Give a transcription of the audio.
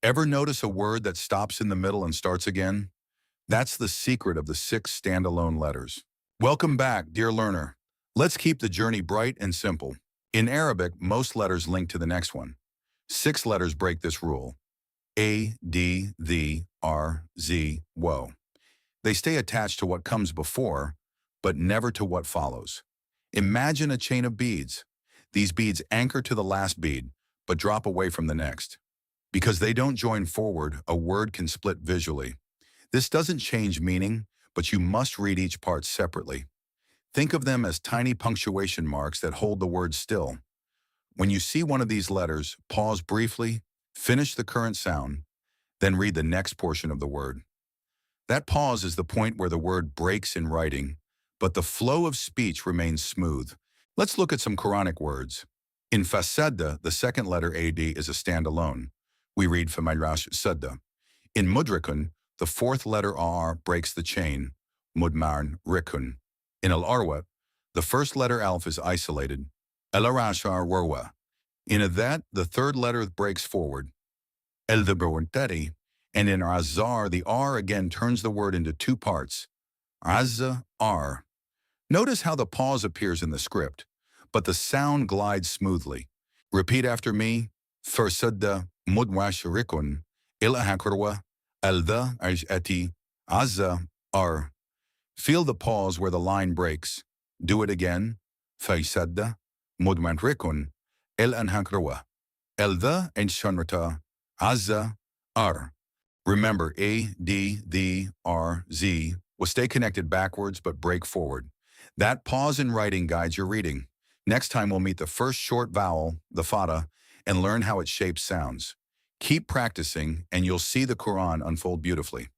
Ever notice a word that stops in the middle and starts again? That's the secret of the 6 standalone letters. Welcome back, dear learner. Let's keep the journey bright and simple. In Arabic, most letters link to the next one. 6 letters break this rule. A, D, the, R, Z, wo. They stay attached to what comes before, but never to what follows. Imagine a chain of beads. These beads anchor to the last bead, but drop away from the next. Because they don't join forward, a word can split visually. This doesn't change meaning, but you must read each part separately. Think of them as tiny punctuation marks that hold the word still. When you see one of these letters, pause briefly, finish the current sound, then read the next portion of the word. That pause is the point where the word breaks in writing, but the flow of speech remains smooth. Let's look at some Quranic words. In fasadda, the second letter AD is a standalone. We read famirash sadda. In mudrikun, the fourth letter R breaks the chain, mudmarn rikun. In al-arwat, the first letter alf is isolated, el-arashar warwa. In adat, the third letter breaks forward, el-dabrwantari. And in azar, the R again turns the word into 2 parts, azza, R. Notice how the pause appears in the script, but the sound glides smoothly. Repeat after me, farsadda mudwasharikun, ilahakurwa, alda ajati, azza, R. Feel the pause where the line breaks. Do it again. Farsadda mudwanrikun, ilanhakurwa, alda ajshanrata, azza, R. Remember, A, D, the, R, Z will stay connected backwards but break forward. That pause in writing guides your reading. Next time we'll meet the first short vowel, the fatha, and learn how it shapes sounds. Keep practicing and you'll see the Quran unfold beautifully.